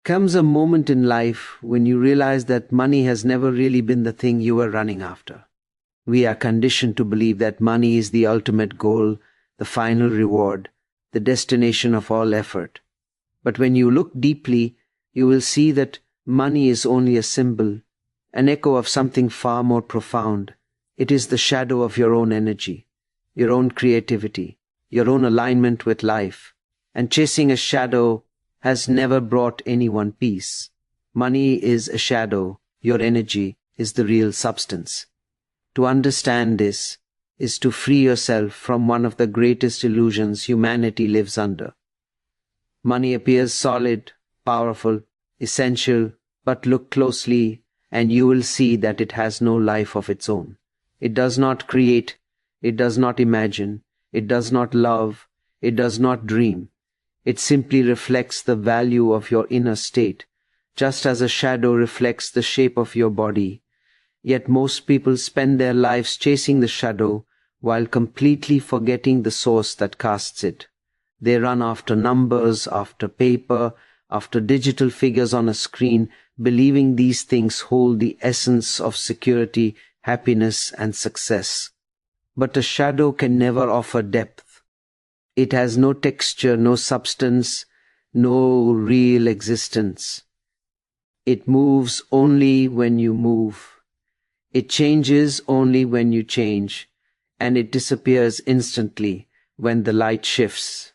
comes a moment in life when you realize that money has never really been the thing you were running after. We are conditioned to believe that money is the ultimate goal, the final reward, the destination of all effort. But when you look deeply, you will see that money is only a symbol, an echo of something far more profound. It is the shadow of your own energy, your own creativity, your own alignment with life. And chasing a shadow has never brought anyone peace. Money is a shadow, your energy is the real substance. To understand this is to free yourself from one of the greatest illusions humanity lives under. Money appears solid, powerful, essential, but look closely and you will see that it has no life of its own. It does not create, it does not imagine, it does not love, it does not dream. It simply reflects the value of your inner state, just as a shadow reflects the shape of your body. Yet most people spend their lives chasing the shadow while completely forgetting the source that casts it. They run after numbers, after paper, after digital figures on a screen, believing these things hold the essence of security, happiness, and success. But a shadow can never offer depth. It has no texture, no substance, no real existence. It moves only when you move. It changes only when you change, and it disappears instantly when the light shifts.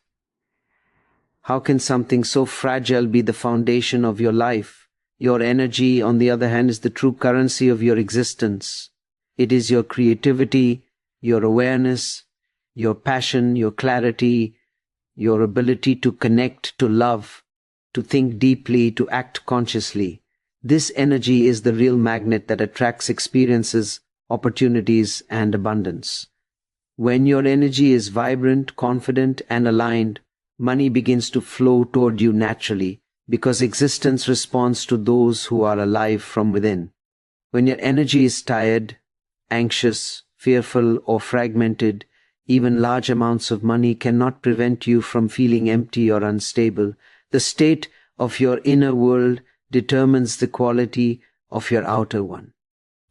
How can something so fragile be the foundation of your life? Your energy, on the other hand, is the true currency of your existence. It is your creativity, your awareness, your passion, your clarity, your ability to connect, to love, to think deeply, to act consciously. This energy is the real magnet that attracts experiences, opportunities, and abundance. When your energy is vibrant, confident, and aligned, money begins to flow toward you naturally, because existence responds to those who are alive from within. When your energy is tired, anxious, fearful, or fragmented, even large amounts of money cannot prevent you from feeling empty or unstable. The state of your inner world determines the quality of your outer one.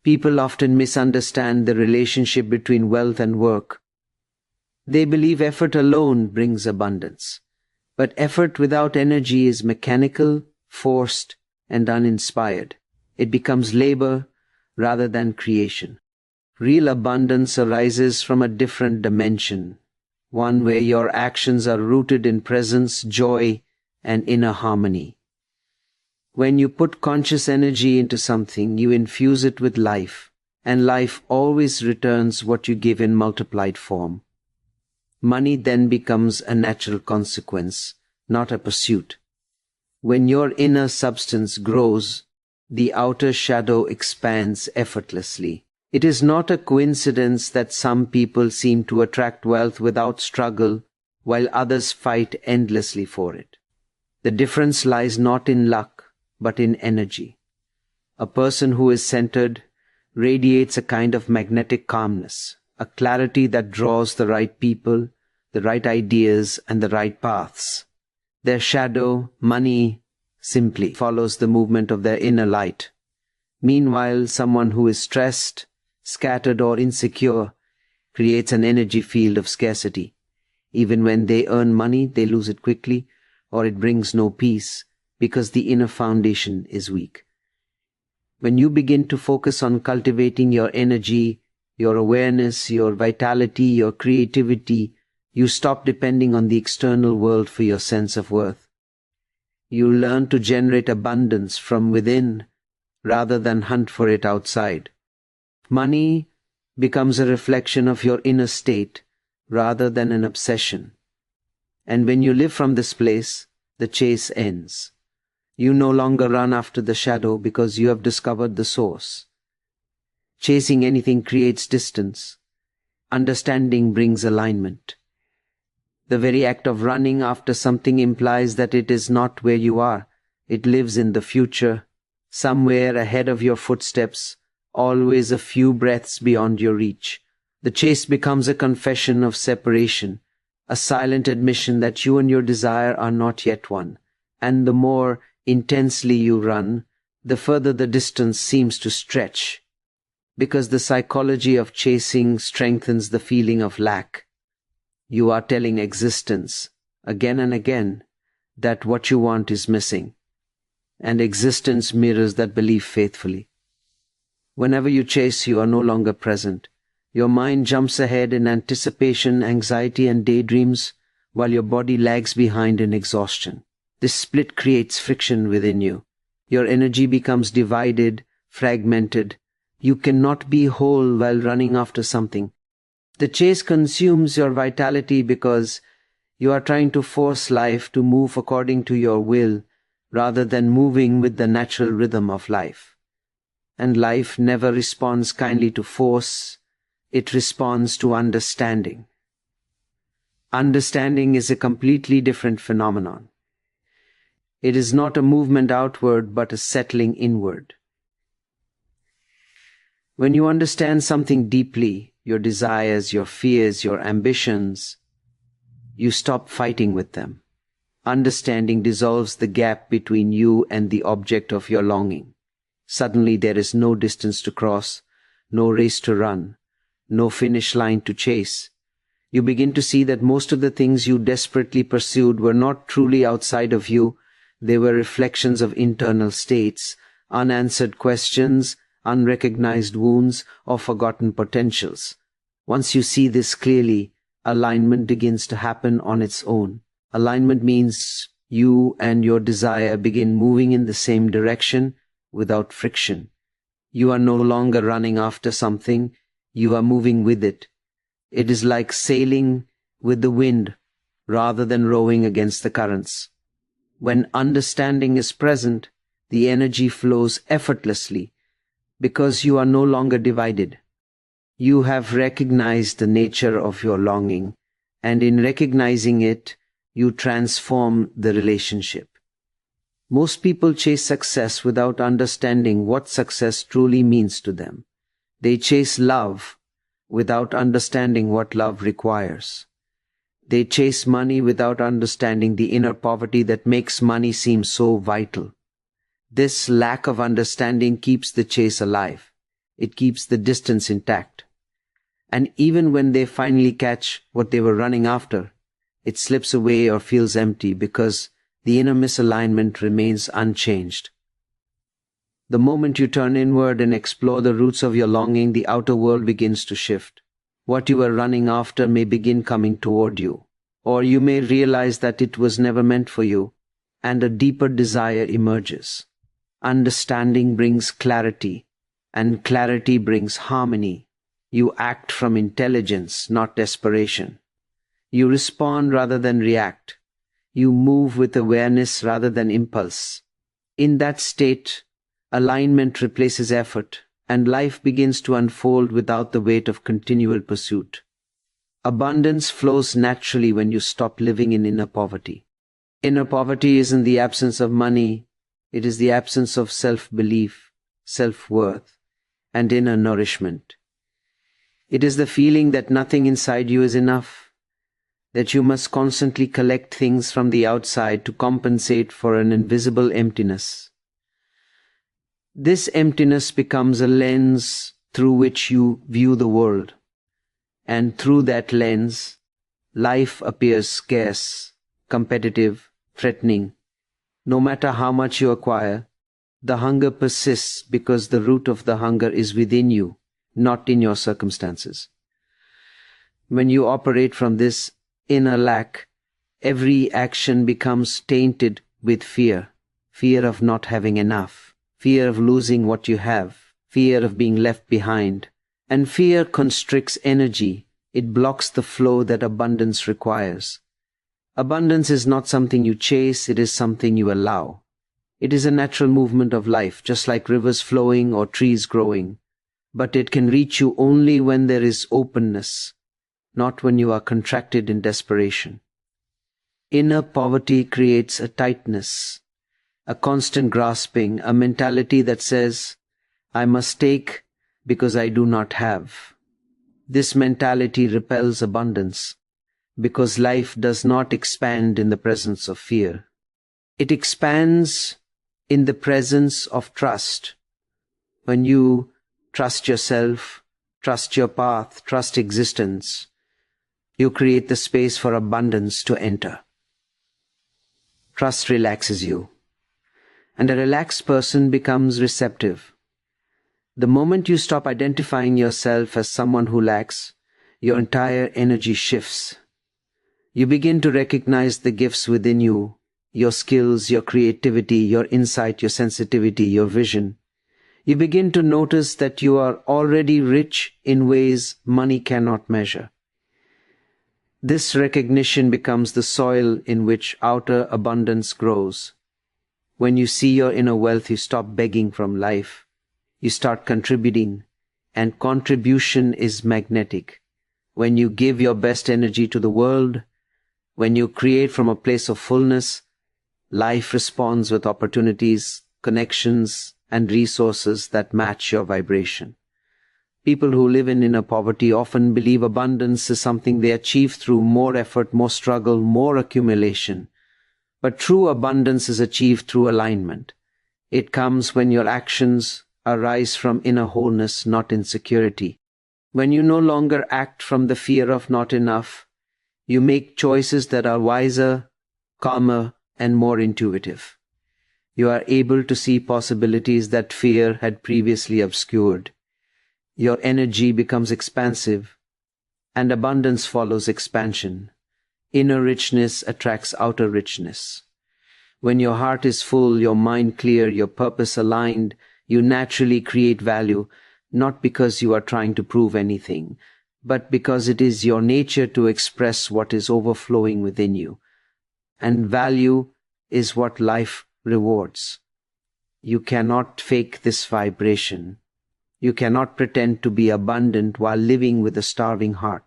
People often misunderstand the relationship between wealth and work. They believe effort alone brings abundance. But effort without energy is mechanical, forced, and uninspired. It becomes labor rather than creation. Real abundance arises from a different dimension, one where your actions are rooted in presence, joy, and inner harmony. When you put conscious energy into something, you infuse it with life, and life always returns what you give in multiplied form. Money then becomes a natural consequence, not a pursuit. When your inner substance grows, the outer shadow expands effortlessly. It is not a coincidence that some people seem to attract wealth without struggle, while others fight endlessly for it. The difference lies not in luck, but in energy. A person who is centered radiates a kind of magnetic calmness, a clarity that draws the right people, the right ideas, and the right paths. Their shadow, money, simply follows the movement of their inner light. Meanwhile, someone who is stressed, scattered, or insecure creates an energy field of scarcity. Even when they earn money, they lose it quickly, or it brings no peace, because the inner foundation is weak. When you begin to focus on cultivating your energy, your awareness, your vitality, your creativity, you stop depending on the external world for your sense of worth. You learn to generate abundance from within rather than hunt for it outside. Money becomes a reflection of your inner state rather than an obsession. And when you live from this place, the chase ends. You no longer run after the shadow because you have discovered the source. Chasing anything creates distance. Understanding brings alignment. The very act of running after something implies that it is not where you are. It lives in the future, somewhere ahead of your footsteps, always a few breaths beyond your reach. The chase becomes a confession of separation, a silent admission that you and your desire are not yet one. And the more intensely you run, the further the distance seems to stretch, because the psychology of chasing strengthens the feeling of lack. You are telling existence, again and again, that what you want is missing, and existence mirrors that belief faithfully. Whenever you chase, you are no longer present. Your mind jumps ahead in anticipation, anxiety, and daydreams, while your body lags behind in exhaustion. This split creates friction within you. Your energy becomes divided, fragmented. You cannot be whole while running after something. The chase consumes your vitality because you are trying to force life to move according to your will rather than moving with the natural rhythm of life. And life never responds kindly to force. It responds to understanding. Understanding is a completely different phenomenon. It is not a movement outward, but a settling inward. When you understand something deeply, your desires, your fears, your ambitions, you stop fighting with them. Understanding dissolves the gap between you and the object of your longing. Suddenly there is no distance to cross, no race to run, no finish line to chase. You begin to see that most of the things you desperately pursued were not truly outside of you. They were reflections of internal states, unanswered questions, unrecognized wounds, or forgotten potentials. Once you see this clearly, alignment begins to happen on its own. Alignment means you and your desire begin moving in the same direction without friction. You are no longer running after something, you are moving with it. It is like sailing with the wind rather than rowing against the currents. When understanding is present, the energy flows effortlessly because you are no longer divided. You have recognized the nature of your longing, and in recognizing it, you transform the relationship. Most people chase success without understanding what success truly means to them. They chase love without understanding what love requires. They chase money without understanding the inner poverty that makes money seem so vital. This lack of understanding keeps the chase alive. It keeps the distance intact. And even when they finally catch what they were running after, it slips away or feels empty because the inner misalignment remains unchanged. The moment you turn inward and explore the roots of your longing, the outer world begins to shift. What you were running after may begin coming toward you, or you may realize that it was never meant for you, and a deeper desire emerges. Understanding brings clarity, and clarity brings harmony. You act from intelligence, not desperation. You respond rather than react. You move with awareness rather than impulse. In that state, alignment replaces effort, and life begins to unfold without the weight of continual pursuit. Abundance flows naturally when you stop living in inner poverty. Inner poverty isn't the absence of money, it is the absence of self-belief, self-worth, and inner nourishment. It is the feeling that nothing inside you is enough, that you must constantly collect things from the outside to compensate for an invisible emptiness. This emptiness becomes a lens through which you view the world, and through that lens, life appears scarce, competitive, threatening. No matter how much you acquire, the hunger persists because the root of the hunger is within you, not in your circumstances. When you operate from this inner lack, every action becomes tainted with fear. Fear of not having enough, fear of losing what you have, fear of being left behind. And fear constricts energy. It blocks the flow that abundance requires. Abundance is not something you chase, it is something you allow. It is a natural movement of life, just like rivers flowing or trees growing. But it can reach you only when there is openness, not when you are contracted in desperation. Inner poverty creates a tightness, a constant grasping, a mentality that says, I must take because I do not have. This mentality repels abundance, because life does not expand in the presence of fear. It expands in the presence of trust. When you trust yourself, trust your path, trust existence, you create the space for abundance to enter. Trust relaxes you, and a relaxed person becomes receptive. The moment you stop identifying yourself as someone who lacks, your entire energy shifts. You begin to recognize the gifts within you, your skills, your creativity, your insight, your sensitivity, your vision. You begin to notice that you are already rich in ways money cannot measure. This recognition becomes the soil in which outer abundance grows. When you see your inner wealth, you stop begging from life. You start contributing, and contribution is magnetic. When you give your best energy to the world, when you create from a place of fullness, life responds with opportunities, connections, and resources that match your vibration. People who live in inner poverty often believe abundance is something they achieve through more effort, more struggle, more accumulation. But true abundance is achieved through alignment. It comes when your actions arise from inner wholeness, not insecurity. When you no longer act from the fear of not enough, you make choices that are wiser, calmer, and more intuitive. You are able to see possibilities that fear had previously obscured. Your energy becomes expansive, and abundance follows expansion. Inner richness attracts outer richness. When your heart is full, your mind clear, your purpose aligned, you naturally create value, not because you are trying to prove anything, but because it is your nature to express what is overflowing within you. And value is what life rewards. You cannot fake this vibration. You cannot pretend to be abundant while living with a starving heart.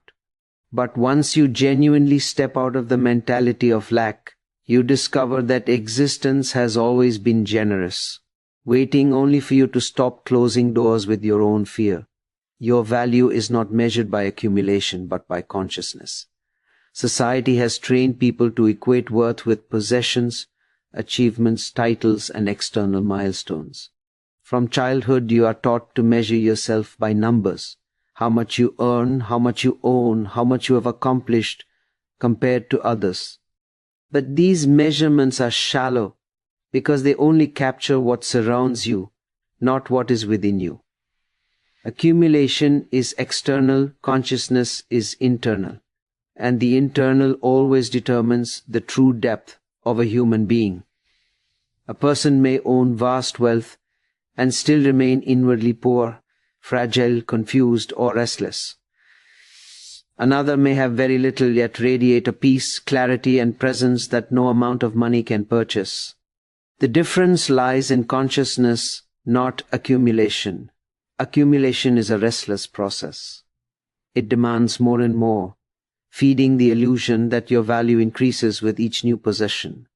But once you genuinely step out of the mentality of lack, you discover that existence has always been generous, waiting only for you to stop closing doors with your own fear. Your value is not measured by accumulation, but by consciousness. Society has trained people to equate worth with possessions, achievements, titles, and external milestones. From childhood, you are taught to measure yourself by numbers. How much you earn, how much you own, how much you have accomplished compared to others. But these measurements are shallow because they only capture what surrounds you, not what is within you. Accumulation is external, consciousness is internal, and the internal always determines the true depth of a human being. A person may own vast wealth and still remain inwardly poor, fragile, confused, or restless. Another may have very little yet radiate a peace, clarity, and presence that no amount of money can purchase. The difference lies in consciousness, not accumulation. Accumulation is a restless process. It demands more and more, feeding the illusion that your value increases with each new possession.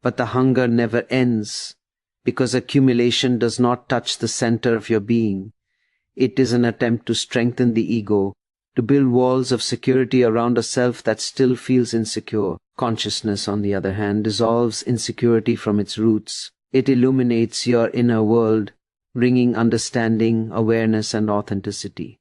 But the hunger never ends, because accumulation does not touch the center of your being. It is an attempt to strengthen the ego, to build walls of security around a self that still feels insecure. Consciousness, on the other hand, dissolves insecurity from its roots. It illuminates your inner world, bringing understanding, awareness, and authenticity.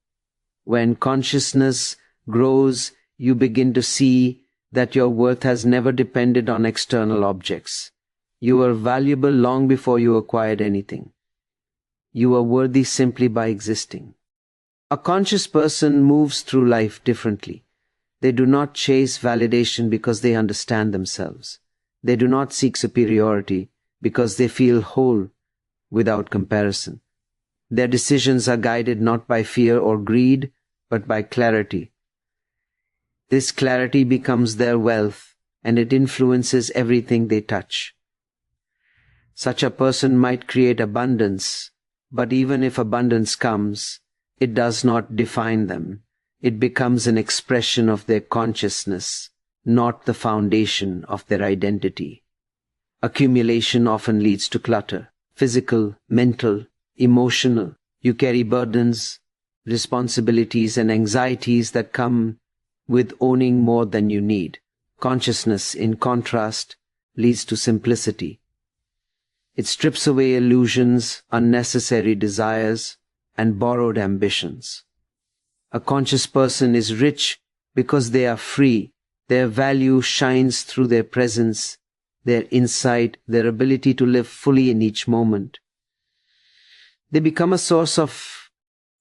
When consciousness grows, you begin to see that your worth has never depended on external objects. You were valuable long before you acquired anything. You are worthy simply by existing. A conscious person moves through life differently. They do not chase validation because they understand themselves. They do not seek superiority because they feel whole without comparison. Their decisions are guided not by fear or greed, but by clarity. This clarity becomes their wealth, and it influences everything they touch. Such a person might create abundance, but even if abundance comes, it does not define them. It becomes an expression of their consciousness, not the foundation of their identity. Accumulation often leads to clutter, physical, mental, emotional. You carry burdens, responsibilities, and anxieties that come with owning more than you need. Consciousness, in contrast, leads to simplicity. It strips away illusions, unnecessary desires, and borrowed ambitions. A conscious person is rich because they are free. Their value shines through their presence, their insight, their ability to live fully in each moment. They become a source of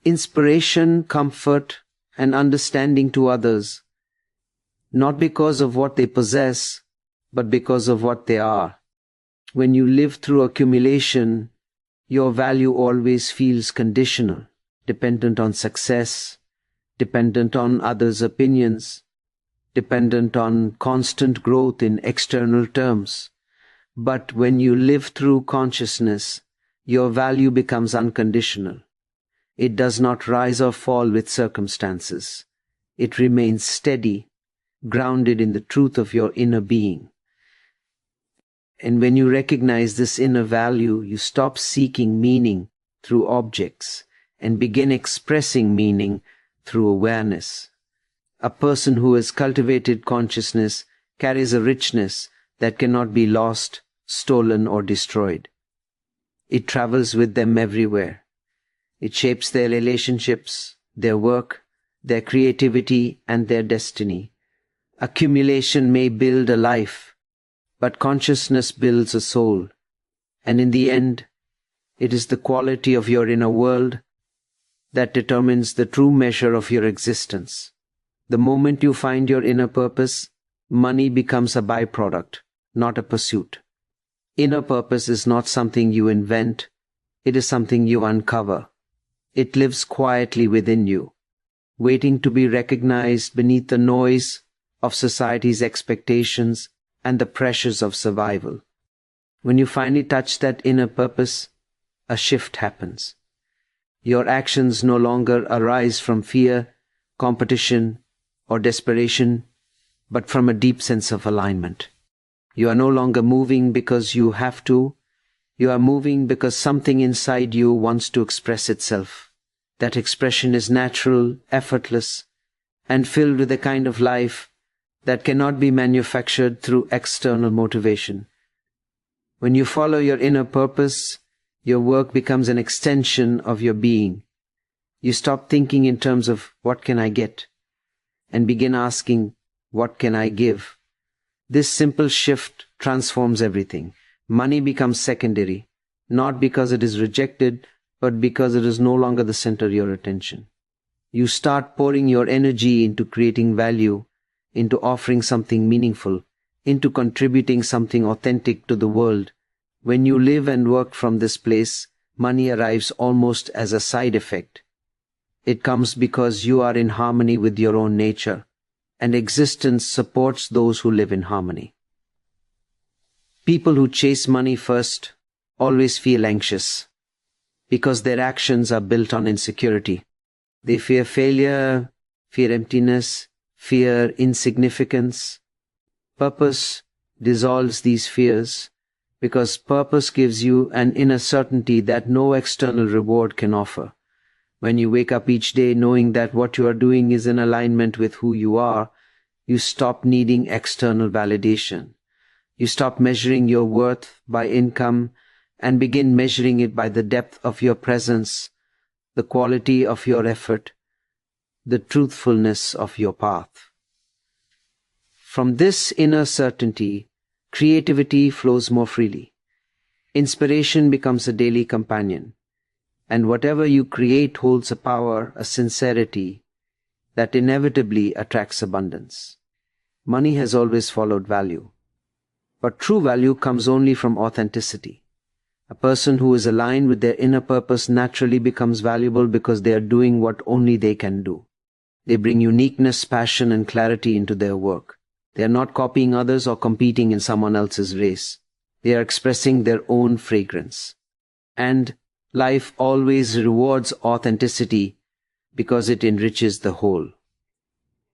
inspiration, comfort, and understanding to others, not because of what they possess, but because of what they are. When you live through accumulation, your value always feels conditional, dependent on success, dependent on others' opinions, dependent on constant growth in external terms. But when you live through consciousness, your value becomes unconditional. It does not rise or fall with circumstances. It remains steady, grounded in the truth of your inner being. And when you recognize this inner value, you stop seeking meaning through objects and begin expressing meaning through awareness. A person who has cultivated consciousness carries a richness that cannot be lost, stolen, or destroyed. It travels with them everywhere. It shapes their relationships, their work, their creativity, and their destiny. Accumulation may build a life, but consciousness builds a soul. And in the end, it is the quality of your inner world that determines the true measure of your existence. The moment you find your inner purpose, money becomes a byproduct, not a pursuit. Inner purpose is not something you invent, it is something you uncover. It lives quietly within you, waiting to be recognized beneath the noise of society's expectations and the pressures of survival. When you finally touch that inner purpose, a shift happens. Your actions no longer arise from fear, competition, or desperation, but from a deep sense of alignment. You are no longer moving because you have to. You are moving because something inside you wants to express itself. That expression is natural, effortless, and filled with a kind of life that cannot be manufactured through external motivation. When you follow your inner purpose, your work becomes an extension of your being. You stop thinking in terms of what can I get, and begin asking, what can I give? This simple shift transforms everything. Money becomes secondary, not because it is rejected, but because it is no longer the center of your attention. You start pouring your energy into creating value, into offering something meaningful, into contributing something authentic to the world. When you live and work from this place, money arrives almost as a side effect. It comes because you are in harmony with your own nature, and existence supports those who live in harmony. People who chase money first always feel anxious, because their actions are built on insecurity. They fear failure, fear emptiness, fear insignificance. Purpose dissolves these fears, because purpose gives you an inner certainty that no external reward can offer. When you wake up each day knowing that what you are doing is in alignment with who you are, you stop needing external validation. You stop measuring your worth by income and begin measuring it by the depth of your presence, the quality of your effort, the truthfulness of your path. From this inner certainty, creativity flows more freely. Inspiration becomes a daily companion, and whatever you create holds a power, a sincerity that inevitably attracts abundance. Money has always followed value, but true value comes only from authenticity. A person who is aligned with their inner purpose naturally becomes valuable because they are doing what only they can do. They bring uniqueness, passion, and clarity into their work. They are not copying others or competing in someone else's race. They are expressing their own fragrance. And life always rewards authenticity because it enriches the whole.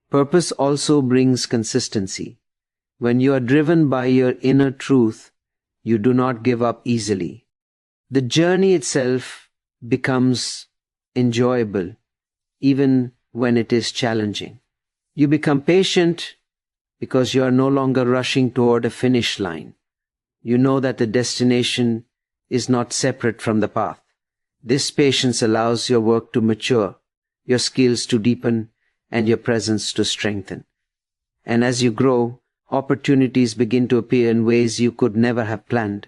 Purpose also brings consistency. When you are driven by your inner truth, you do not give up easily. The journey itself becomes enjoyable, even when it is challenging. You become patient because you are no longer rushing toward a finish line. You know that the destination is not separate from the path. This patience allows your work to mature, your skills to deepen, and your presence to strengthen. And as you grow, opportunities begin to appear in ways you could never have planned.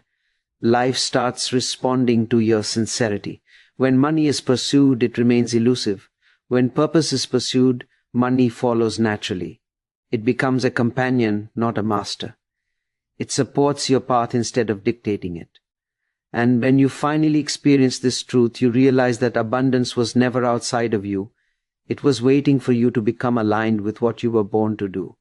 Life starts responding to your sincerity. When money is pursued, it remains elusive. When purpose is pursued, money follows naturally. It becomes a companion, not a master. It supports your path instead of dictating it. And when you finally experience this truth, you realize that abundance was never outside of you. It was waiting for you to become aligned with what you were born to do.